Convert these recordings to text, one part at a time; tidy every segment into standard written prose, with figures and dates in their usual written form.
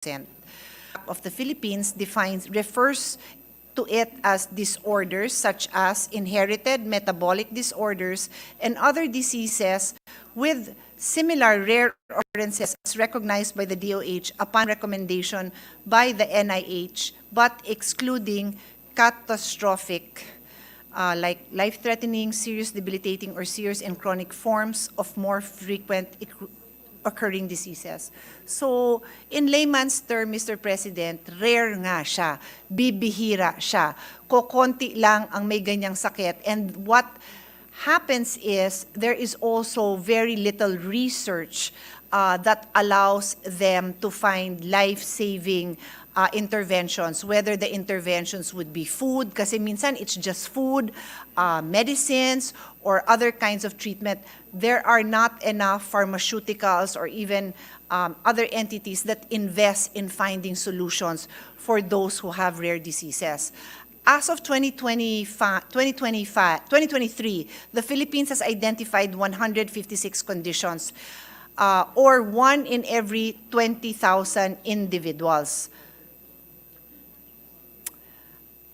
of the Philippines refers to it as disorders such as inherited metabolic disorders and other diseases with similar rare occurrences as recognized by the DOH upon recommendation by the NIH, but excluding catastrophic, like life-threatening, serious, debilitating, or serious and chronic forms of more frequent occurring diseases. So, in layman's term, Mr. President, rare nga siya, bibihira siya, kokonti lang ang may ganyang sakit. And what happens is there is also very little research that allows them to find life-saving interventions, whether the interventions would be food, kasi minsan it's just food, medicines, or other kinds of treatment. There are not enough pharmaceuticals or even other entities that invest in finding solutions for those who have rare diseases. As of 2023, the Philippines has identified 156 conditions, or 1 in every 20,000 individuals.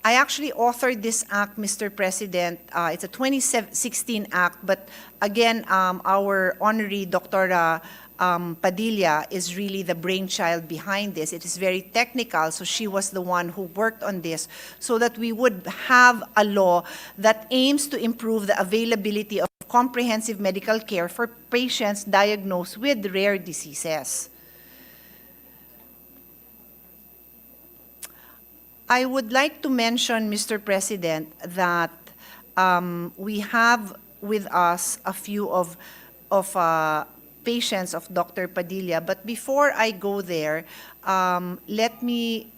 I actually authored this act, Mr. President. It's a 2016 act, but again, our honorary Dr. Padilla is really the brainchild behind this. It is very technical, so she was the one who worked on this so that we would have a law that aims to improve the availability of comprehensive medical care for patients diagnosed with rare diseases. I would like to mention, Mr. President, that we have with us a few of patients of Dr. Padilla. But before I go there, let me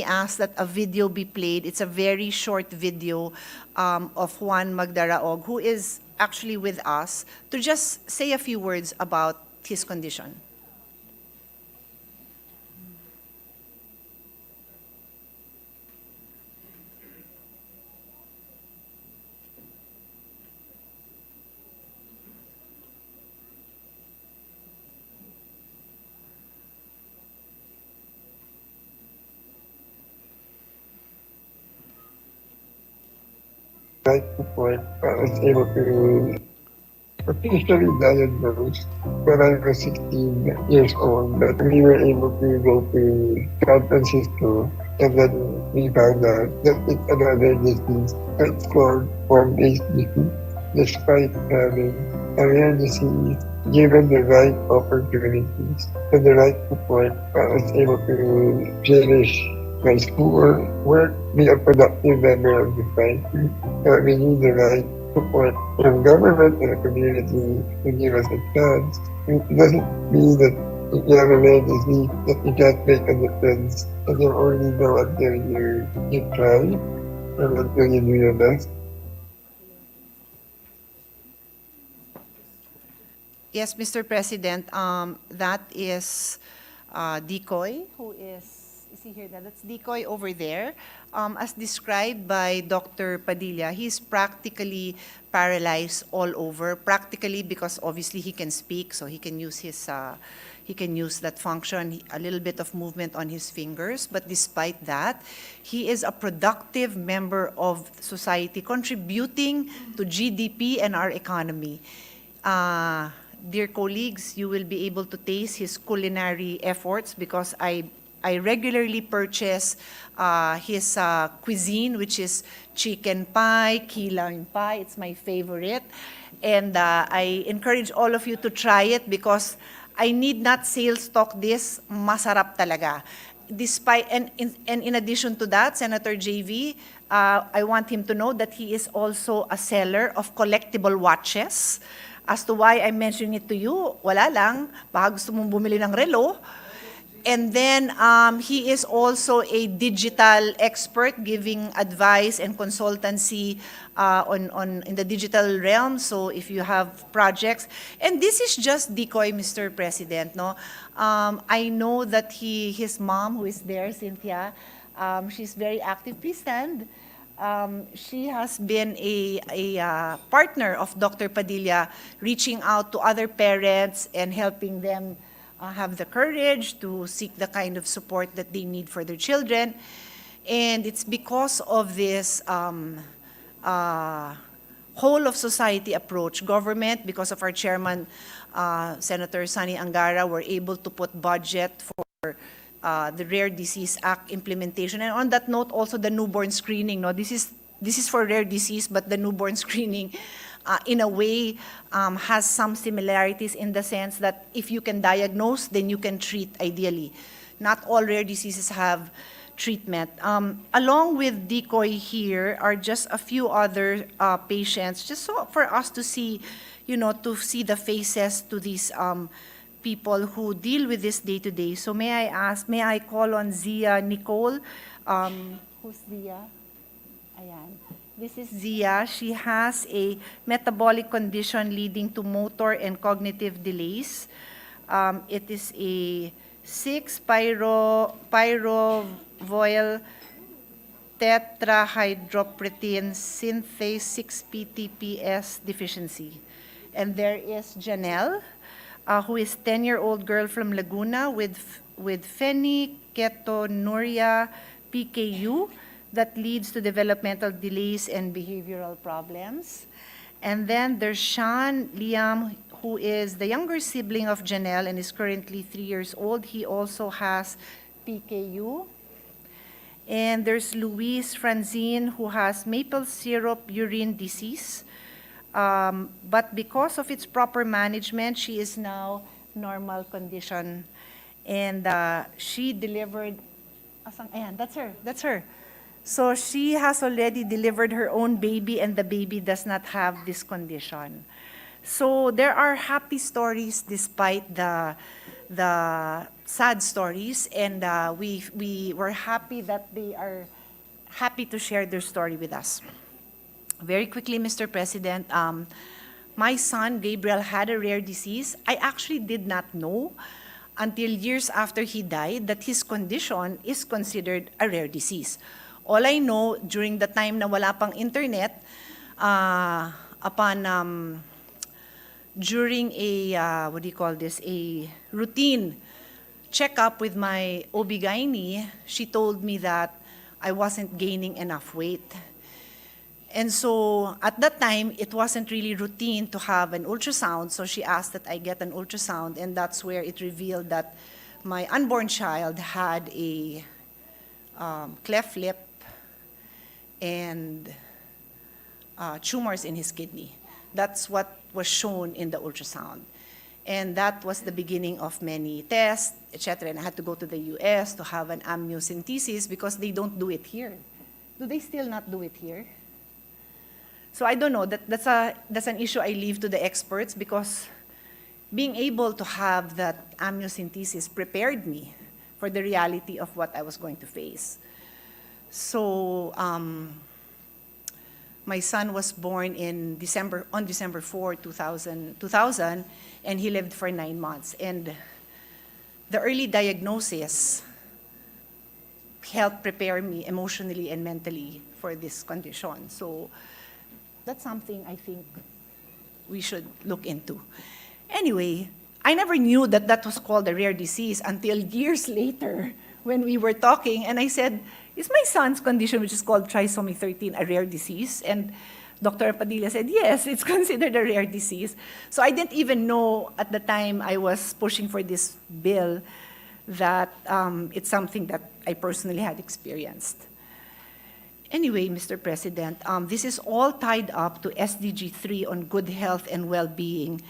ask that a video be played. It's a very short video of Juan Magdaraog, who is actually with us, to just say a few words about his condition. Right before I was able to officially diagnose when I was 16 years old, that we were able to go to San Francisco, and then we found out that it's another disease. It's called form-based disease. Despite having a rare disease, given the right opportunities and the right support, I was able to finish my school, work, be a productive member of the society. We need the right support from government and the community to give us a chance. It doesn't mean that if you have a rare disease that you can't make a difference, and you only know until you try and until you do your best. Yes, Mr. President, that is Decoy, who is he here? That's Decoy over there. As described by Dr. Padilla, he's practically paralyzed all over, practically because obviously he can speak, so he can use that function, a little bit of movement on his fingers, but despite that, he is a productive member of society, contributing to GDP and our economy. Dear colleagues, you will be able to taste his culinary efforts because I regularly purchase his cuisine, which is chicken pie, key lime pie. It's my favorite. And I encourage all of you to try it because I need not sales talk this, masarap talaga. Despite, and in addition to that, Senator JV, I want him to know that he is also a seller of collectible watches. As to why I'm mentioning it to you, wala lang, baka gusto mong bumili ng relo. And then he is also a digital expert giving advice and consultancy in the digital realm. So if you have projects, and this is just Decoy, Mr. President, no? I know that his mom, who is there, Cynthia, she's very active. Please stand. She has been a partner of Dr. Padilla, reaching out to other parents and helping them have the courage to seek the kind of support that they need for their children. And it's because of this whole of society approach, government, because of our chairman, Senator Sani Angara, were able to put budget for the Rare Disease Act implementation. And on that note, also the newborn screening. No, this is for rare disease, but the newborn screening, in a way, has some similarities in the sense that if you can diagnose, then you can treat ideally. Not all rare diseases have treatment. Along with decoy here are just a few other patients, just so for us to see, to see the faces to these people who deal with this day to day. So may I call on Zia Nicole? Who's Zia? Ayan. This is Zia. She has a metabolic condition leading to motor and cognitive delays. It is a 6-pyrovoyl tetrahydroprotene synthase 6-PTPS deficiency. And there is Janelle, who is 10-year-old girl from Laguna with phenylketonuria PKU that leads to developmental delays and behavioral problems. And then there's Sean Liam, who is the younger sibling of Janelle and is currently 3 years old. He also has PKU. And there's Louise Franzine, who has maple syrup urine disease. But because of its proper management, she is now normal condition. And she delivered, ayan, that's her. So she has already delivered her own baby, and the baby does not have this condition. So there are happy stories despite the sad stories, and we were happy that they are happy to share their story with us. Very quickly, Mr. President, my son, Gabriel, had a rare disease. I actually did not know until years after he died that his condition is considered a rare disease. All I know, during the time na wala pang internet, during a, a routine checkup with my OB-GYN, she told me that I wasn't gaining enough weight. And so at that time, it wasn't really routine to have an ultrasound, so she asked that I get an ultrasound, and that's where it revealed that my unborn child had a cleft lip and tumors in his kidney. That's what was shown in the ultrasound. And that was the beginning of many tests, etc. And I had to go to the US to have an amniocentesis because they don't do it here. Do they still not do it here? So I don't know, that's an issue I leave to the experts, because being able to have that amniocentesis prepared me for the reality of what I was going to face. So my son was born on December 4, 2000, and he lived for 9 months. And the early diagnosis helped prepare me emotionally and mentally for this condition. So that's something I think we should look into. Anyway, I never knew that that was called a rare disease until years later when we were talking, and I said, is my son's condition, which is called trisomy 13, a rare disease? And Dr. Padilla said, yes, it's considered a rare disease. So I didn't even know at the time I was pushing for this bill that it's something that I personally had experienced. Anyway, Mr. President, this is all tied up to SDG 3 on good health and well-being,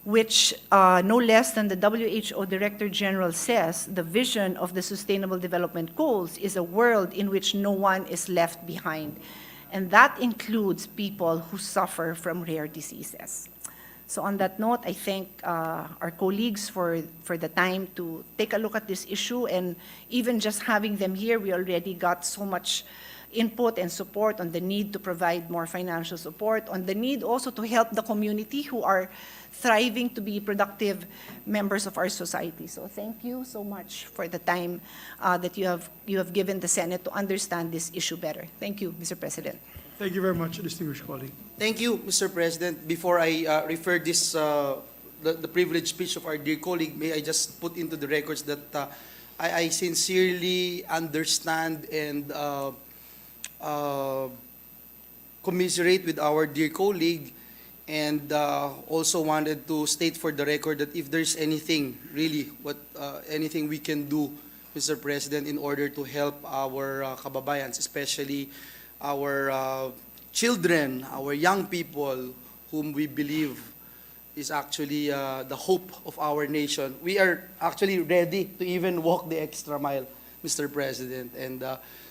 which no less than the WHO Director General says the vision of the Sustainable Development Goals is a world in which no one is left behind. And that includes people who suffer from rare diseases. So on that note, I thank our colleagues for the time to take a look at this issue, and even just having them here, we already got so much input and support on the need to provide more financial support, on the need also to help the community who are thriving to be productive members of our society. So thank you so much for the time that you have given the Senate to understand this issue better. Thank you, Mr. President. Thank you very much, distinguished colleague. Thank you, Mr. President. Before I refer this the privileged speech of our dear colleague, may I just put into the records that I sincerely understand and commiserate with our dear colleague, and also wanted to state for the record that if there's anything, really, anything we can do, Mr. President, in order to help our kababayans, especially our children, our young people, whom we believe is actually the hope of our nation. We are actually ready to even walk the extra mile, Mr. President. And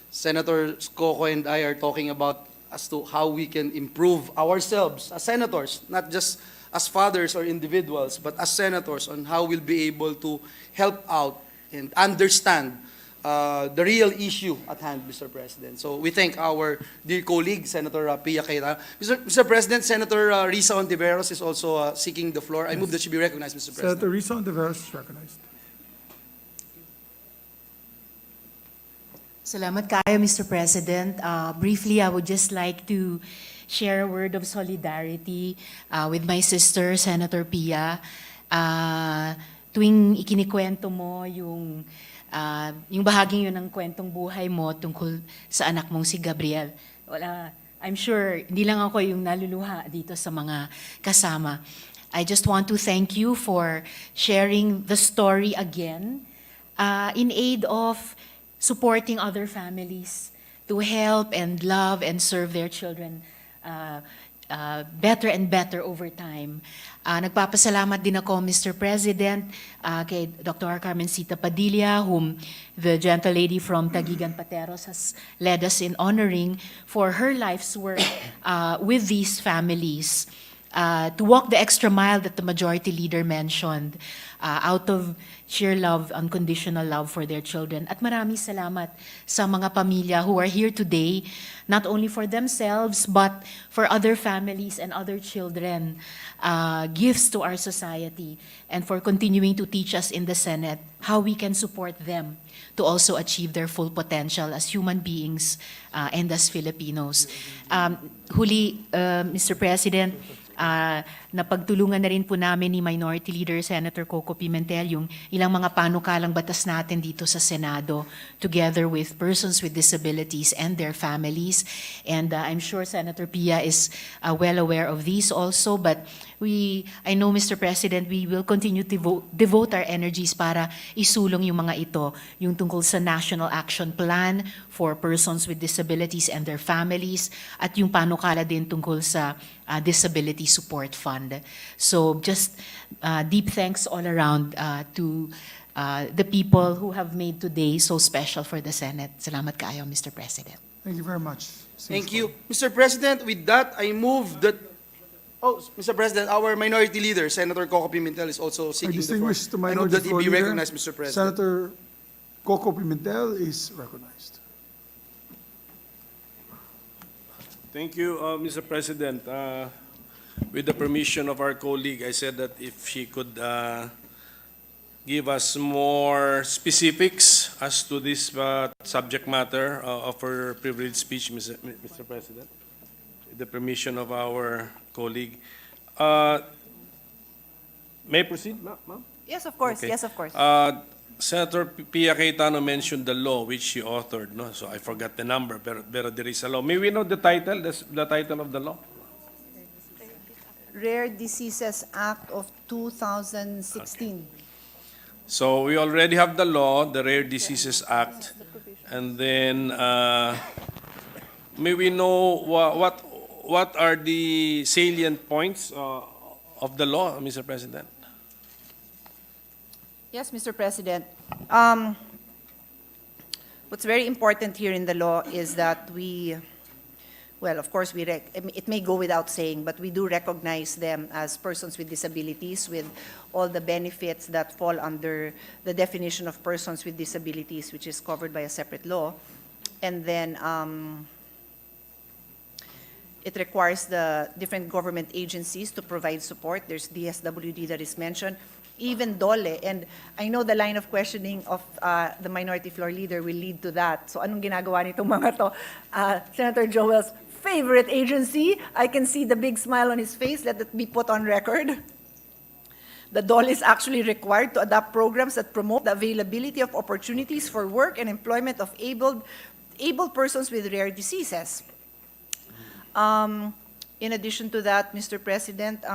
Senator Coco and I are talking about as to how we can improve ourselves as senators, not just as fathers or individuals, but as senators, on how we'll be able to help out and understand the real issue at hand, Mr. President. So we thank our dear colleague, Senator Pia Cayetano. Mr. President, Senator Risa Ontiveros is also seeking the floor. I move that she be recognized, Mr. President. Senator Risa Ontiveros is recognized. Salamat kayo, Mr. President. Briefly, I would just like to share a word of solidarity with my sister, Senator Pia. Tuwing ikinikwento mo yung bahaging yun ng kwentong buhay mo tungkol sa anak mong si Gabriel, I'm sure hindi lang ako yung naluluha dito sa mga kasama. I just want to thank you for sharing the story again in aid of supporting other families to help and love and serve their children better and better over time. Nagpapasalamat din ako, Mr. President, kay Dr. Carmencita Padilla, whom the gentle lady from Taguigan Pateros has led us in honoring for her life's work with these families. To walk the extra mile that the majority leader mentioned, out of sheer love, unconditional love for their children. At maraming salamat sa mga pamilya who are here today, not only for themselves, but for other families and other children, gifts to our society, and for continuing to teach us in the Senate how we can support them to also achieve their full potential as human beings and as Filipinos. Huli, Mr. President, napagtulungan na rin po namin ni Minority Leader Senator Coco Pimentel yung ilang mga panukalang batas natin dito sa Senado, together with persons with disabilities and their families. And I'm sure Senator Pia is well aware of these also, but I know, Mr. President, we will continue to devote our energies para isulong yung mga ito, yung tungkol sa National Action Plan for persons with disabilities and their families, at yung panukala din tungkol sa Disability Support Fund. So just deep thanks all around to the people who have made today so special for the Senate. Salamat kayo, Mr. President. Thank you very much. Thank you. Mr. President, with that, I move that... Oh, Mr. President, our Minority Leader, Senator Coco Pimentel, is also Our seeking the floor. distinguished I move minority that he floor be leader, recognized, Mr. President. Senator Coco Pimentel is recognized. Thank you, Mr. President. With the permission of our colleague, I said that if she could give us more specifics as to this subject matter of her privileged speech, Mr. President. With the permission of our colleague. May I proceed, ma'am? Yes, of course. Okay. Yes, of course. Senator Pia Cayetano mentioned the law which she authored, no? So I forgot the number, pero there is a law. May we know the title, the title of the law? Rare Diseases Act of 2016. So we already have the law, the Rare Diseases Act, and then may we know what are the salient points of the law, Mr. President? Yes, Mr. President. What's very important here in the law is that well, of course, it may go without saying, but we do recognize them as persons with disabilities with all the benefits that fall under the definition of persons with disabilities, which is covered by a separate law. And then it requires the different government agencies to provide support. There's DSWD that is mentioned, even DOLE. And I know the line of questioning of the Minority Floor Leader will lead to that. So anong ginagawa nitong mga to? Senator Joel's favorite agency. I can see the big smile on his face. Let that be put on record. The DOL is actually required to adopt programs that promote the availability of opportunities for work and employment of able persons with rare diseases. In addition to that, Mr. President,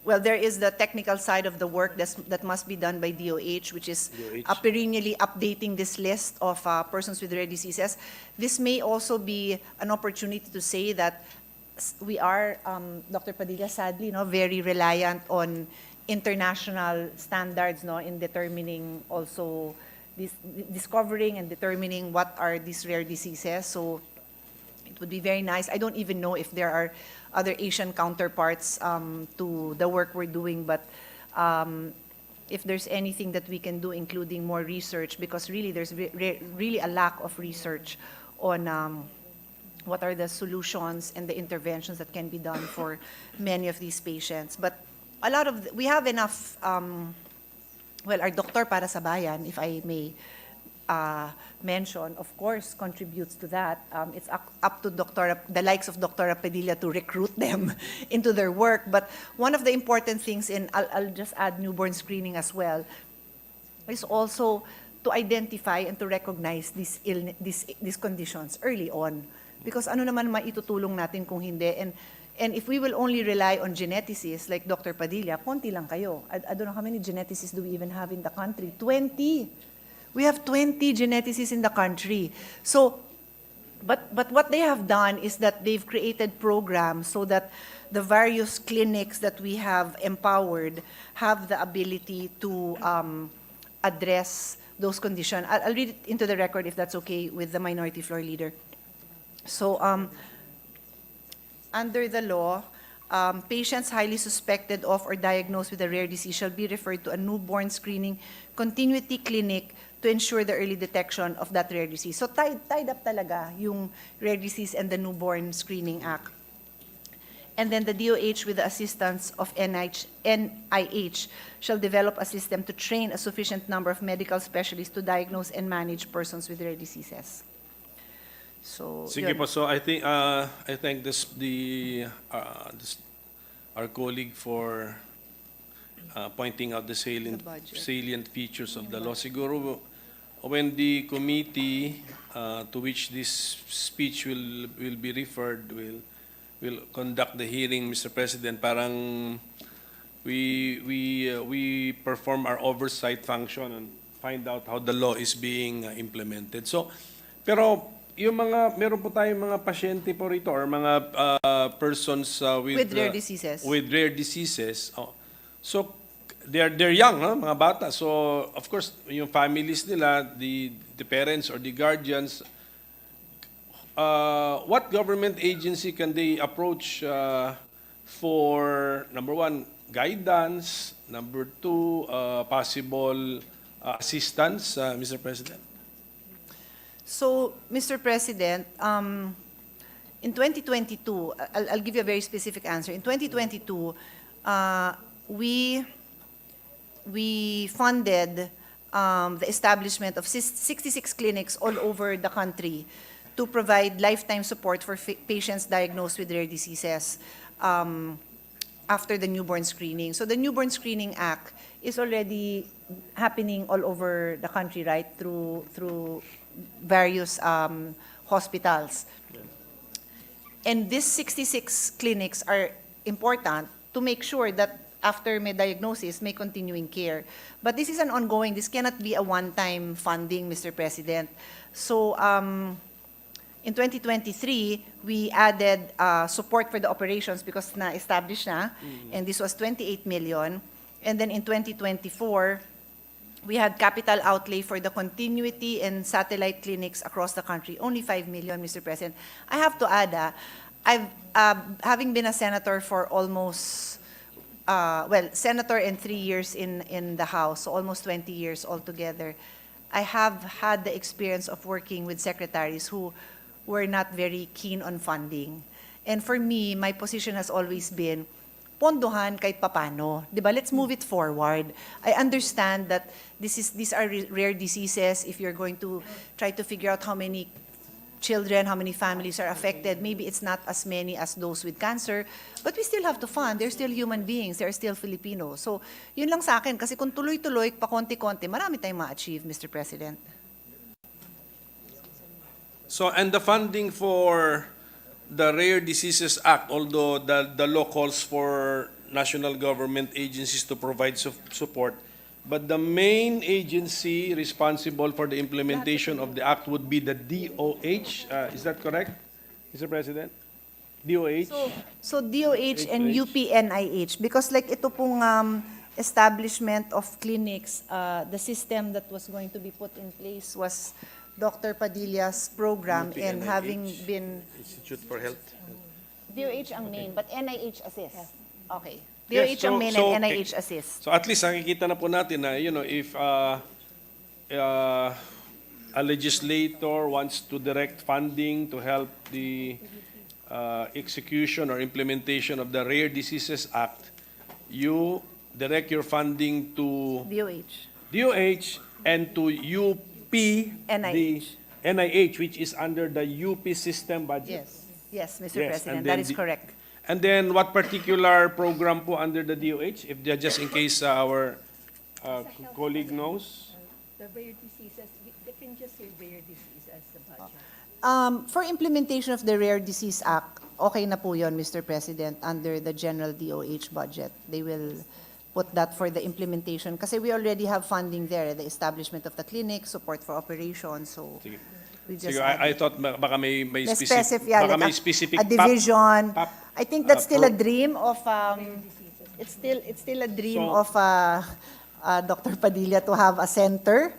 well, there is the technical side of the work that must be done by DOH, which is perennially updating this list of persons with rare diseases. This may also be an opportunity to say that we are, Dr. Padilla, sadly, very reliant on international standards, in determining also discovering and determining what are these rare diseases. So it would be very nice. I don't even know if there are other Asian counterparts to the work we're doing, but if there's anything that we can do, including more research, because really there's really a lack of research on what are the solutions and the interventions that can be done for many of these patients. But a lot of, we have enough, well, our Doktor para sa Bayan, if I may mention, of course, contributes to that. It's up to the likes of Dr. Padilla to recruit them into their work. But one of the important things I'll just add newborn screening as well, is also to identify and to recognize these conditions early on. Because ano naman maitutulong natin kung hindi? And if we will only rely on geneticists like Dr. Padilla, konti lang kayo. I don't know how many geneticists do we even have in the country? 20. We have 20 geneticists in the country. So, but what they have done is that they've created programs so that the various clinics that we have empowered have the ability to address those conditions. I'll read it into the record if that's okay with the minority floor leader. So, under the law, patients highly suspected of or diagnosed with a rare disease shall be referred to a newborn screening continuity clinic to ensure the early detection of that rare disease. So tied up talaga yung Rare Disease and the Newborn Screening Act. And then the DOH, with the assistance of NIH, shall develop a system to train a sufficient number of medical specialists to diagnose and manage persons with rare diseases. So, Sige yun. po. So I thank our colleague for pointing out the budget. salient features of the law. Siguro when the committee to which this speech will be referred will conduct the hearing, Mr. President, parang we perform our oversight function and find out how the law is being implemented. So, pero yung meron po tayong mga pasyente po rito or mga persons With rare diseases. With rare diseases. Oh. So they're young, mga bata. So of course, yung families nila, the parents or the guardians, what government agency can they approach for, number one, guidance, number two, possible assistance, Mr. President? So, Mr. President, in 2022, I'll give you a very specific answer. In 2022, we funded the establishment of 66 clinics all over the country to provide lifetime support for patients diagnosed with rare diseases after the newborn screening. So the Newborn Screening Act is already happening all over the country, right, through various hospitals. And these 66 clinics are important to make sure that after may diagnosis, may continuing care. But this is an ongoing, this cannot be a one-time funding, Mr. President. So in 2023, we added support for the operations because na-establish na, and this was 28 million. And then in 2024, we had capital outlay for the continuity and satellite clinics across the country, only 5 million, Mr. President. I have to add, having been a senator for almost, senator and 3 years in the House, so almost 20 years altogether, I have had the experience of working with secretaries who were not very keen on funding. And for me, my position has always been, pondohan kahit papano. Diba? Let's move it forward. I understand that these are rare diseases. If you're going to try to figure out how many children, how many families are affected. Maybe it's not as many as those with cancer, but we still have to fund. They're still human beings. They're still Filipinos. So, yun lang sa akin. Kasi kung tuloy-tuloy, pa konti-konti, marami tayong ma-achieve, Mr. President. So, and the funding for the Rare Diseases Act, although the law calls for national government agencies to provide support, but the main agency responsible for the implementation of the act would be the DOH. Is that correct, Mr. President? DOH? So DOH and UPNIH, because like ito pong establishment of clinics, the system that was going to be put in place was Dr. Padilla's program, and having been Institute for Health. DOH ang main, but NIH assists. Okay. Yes, DOH ang main so, and okay. NIH assists. So at least nakikita na po natin na, if a legislator wants to direct funding to help the execution or implementation of the Rare Diseases Act, you direct your funding to DOH and to UP, NIH. the NIH, which is under the UP system budget. Yes, Mr. Yes, President, and that then is correct. And then what particular program po under the DOH, if just in case our colleague knows? The rare diseases, they can just say rare disease as the budget. For implementation of the Rare Disease Act, okay na po yun, Mr. President, under the general DOH budget. They will put that for the implementation. Kasi we already have funding there, the establishment of the clinic, support for operations, so Sige. we just Sige, add I it. thought baka may Na specific, yeah, baka like may specific a division. pop, I think that's still a pro- dream of, it's still a dream So- of Dr. Padilla to have a center.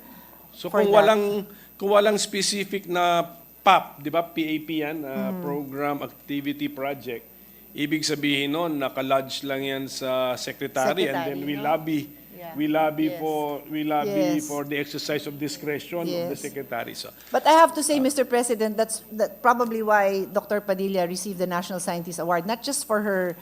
So for kung that. walang specific na PAP, 'di ba? PAP yan, Mm. Program Activity Project. Ibig sabihin noon naka-lodge lang yan sa secretary, and then we no? lobby. Yeah. We lobby Yes. for the exercise of discretion of the Yes. secretary. So But I have to say, Mr. President, that's probably why Dr. Padilla received the National Scientist Award, not just for her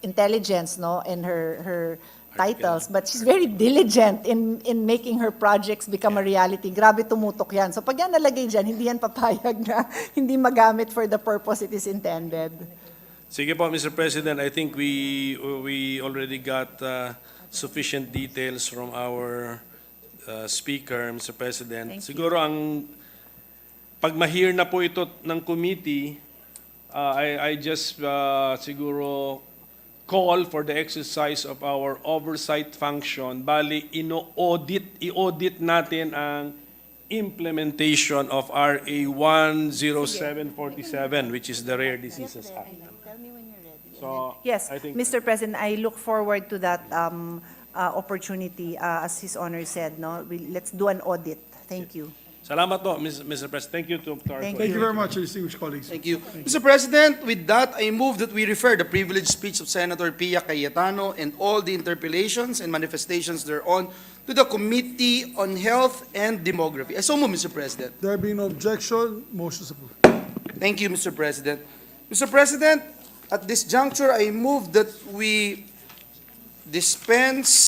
intelligence, no, and her titles, but she's very diligent in making her projects become a reality. Grabe tumutok yan. So pag yan nalagay dyan, hindi yan papayag na hindi magamit for the purpose it is intended. sige po, Mr. President, I think we already got sufficient details from our speaker, Mr. President. Thank you. Siguro ang pag ma-hear na po ito ng committee, I just siguro call for the exercise of our oversight function. Bali, i-audit natin ang implementation of RA 10747, which is the Rare Diseases Act. So, Yes, I think Mr. President, I look forward to that opportunity, as His Honor said, no? Let's do an audit. Thank you. salamat po, Mr. President. Thank you to our Thank Thank you very much, distinguished colleagues. Thank you. Mr. President, with that, I move that we refer the privileged speech of Senator Pia Cayetano and all the interpellations and manifestations thereon to the Committee on Health and Demography. I so move, Mr. President. There being no objection, motion is approved. Thank you, Mr. President. Mr. President, at this juncture, I move that we dispense